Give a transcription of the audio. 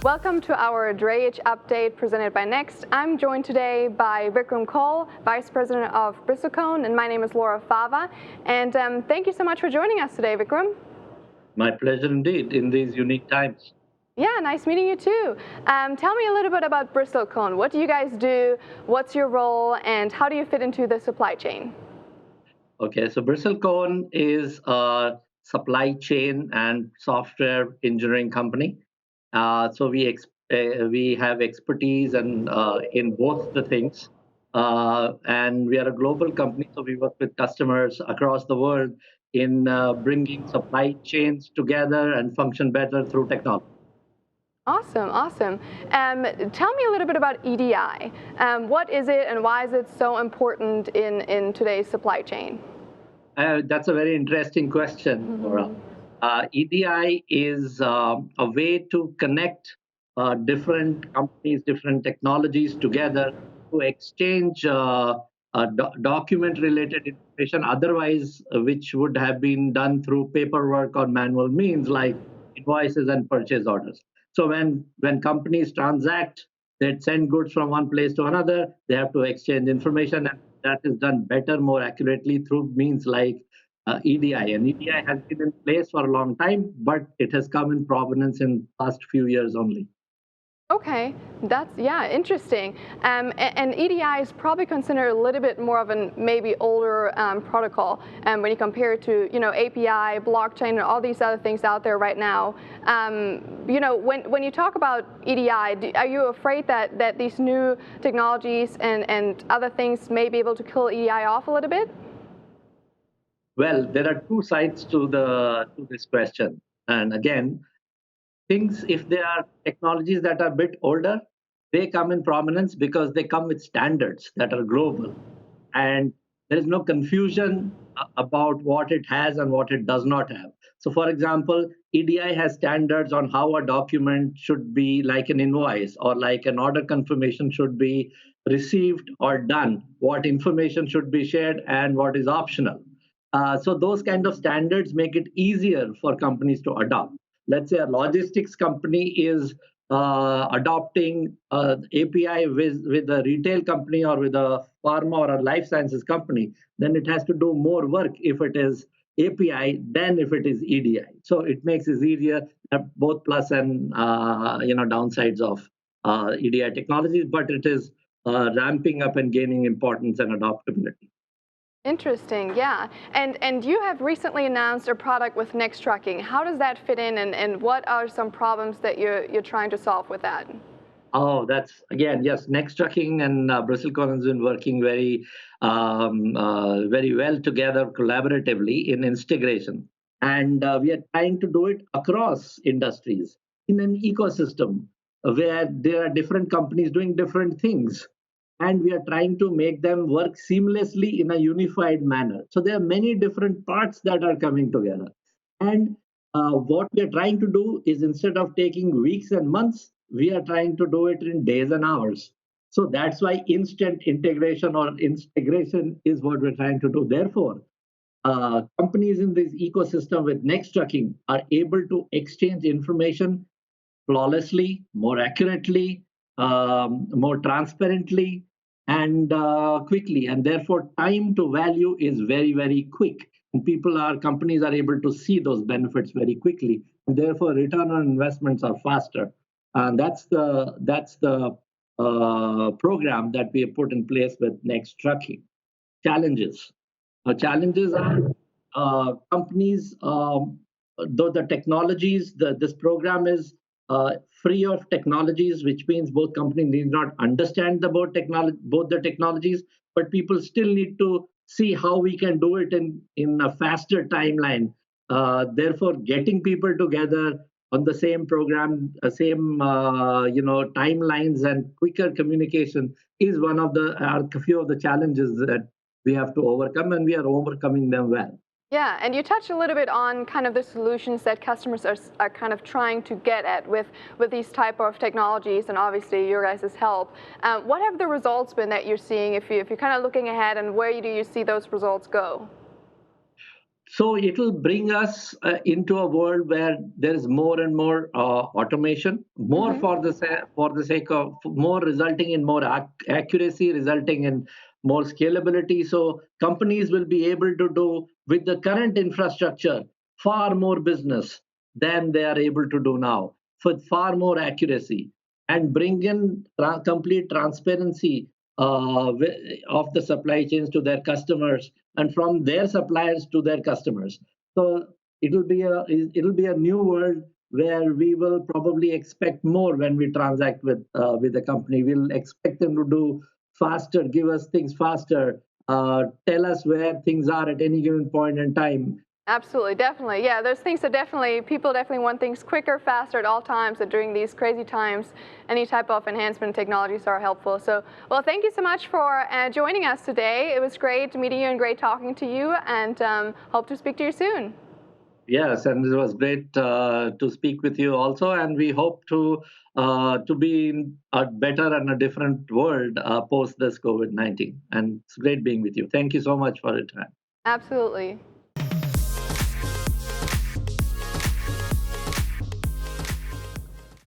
Welcome to our Drayage update presented by Next. I'm joined today by Vikram Cole, Vice President of Bristlecone, and my name is Laura Fava. And thank you so much for joining us today, Vikram. My pleasure indeed in these unique times. Yeah, nice meeting you too. Tell me a little bit about Bristlecone. What do you guys do? What's your role? And how do you fit into the supply chain? Okay, so Bristlecone is a supply chain and software engineering company. So we have expertise and in both the things, and we are a global company. So we work with customers across the world in bringing supply chains together and function better through technology. Awesome, awesome. Tell me a little bit about EDI. What is it and why is it so important in today's supply chain? That's a very interesting question, Laura. EDI is a way to connect different companies, different technologies together to exchange document-related information, otherwise, which would have been done through paperwork or manual means like invoices and purchase orders. So when companies transact, they send goods from one place to another, they have to exchange information, and that is done better, more accurately through means like EDI. And EDI has been in place for a long time, but it has come in provenance in past few years only. Okay, yeah, interesting. And EDI is probably considered a little bit more of an maybe older protocol when you compare it to API, blockchain, and all these other things out there right now. When you talk about EDI, are you afraid that these new technologies and other things may be able to kill EDI off a little bit? Well, there are two sides to this question, and again, things, if they are technologies that are a bit older, they come in prominence because they come with standards that are global. And there is no confusion about what it has and what it does not have. So, for example, EDI has standards on how a document should be, like an invoice or like an order confirmation, should be received or done, what information should be shared, and what is optional. So those kind of standards make it easier for companies to adopt. Let's say a logistics company is adopting API with a retail company or with a pharma or a life sciences company, then it has to do more work if it is API than if it is EDI. So it makes it easier, both plus and downsides of EDI technologies, but it is ramping up and gaining importance and adoptability. Interesting, yeah. And you have recently announced a product with Next Trucking. How does that fit in, and what are some problems that you're trying to solve with that? Oh, that's again, yes. Next Trucking and Bristlecone has been working very well together collaboratively in integration, and we are trying to do it across industries in an ecosystem where there are different companies doing different things, and we are trying to make them work seamlessly in a unified manner. So there are many different parts that are coming together, and what we are trying to do is, instead of taking weeks and months, we are trying to do it in days and hours. So that's why instant integration or integration is what we're trying to do. Therefore, companies in this ecosystem with Next Trucking are able to exchange information flawlessly, more accurately, more transparently, and quickly. And therefore, time to value is very, very quick. And companies are able to see those benefits very quickly. And therefore, return on investments are faster. And that's the program that we have put in place with Next Trucking. Challenges. Challenges are companies, though the technologies, this program is free of technologies, which means both companies need not understand about both the technologies, but people still need to see how we can do it in a faster timeline. Therefore, getting people together on the same program, same timelines and quicker communication is one of a few of the challenges that we have to overcome, and we are overcoming them well. Yeah, and you touched a little bit on kind of the solutions that customers are kind of trying to get at with these type of technologies, and obviously your guys' help. What have the results been that you're seeing if you're kind of looking ahead, and where do you see those results go? So it'll bring us into a world where there is more and more automation, more Hmm. for the sake of more, resulting in more accuracy, resulting in more scalability. So companies will be able to do with the current infrastructure far more business than they are able to do now, with far more accuracy, and bring in complete transparency of the supply chains to their customers, and from their suppliers to their customers. So it'll be a new world where we will probably expect more when we transact with a company. We'll expect them to do faster, give us things faster, tell us where things are at any given point in time. Absolutely, definitely. Yeah, there's things that definitely, people definitely want things quicker, faster at all times, and during these crazy times, any type of enhancement technologies are helpful. So, well, thank you so much for joining us today. It was great meeting you and great talking to you, and hope to speak to you soon. Yes, and it was great to speak with you also, and we hope to be in a better and a different world post this COVID-19. And it's great being with you. Thank you so much for it. Absolutely.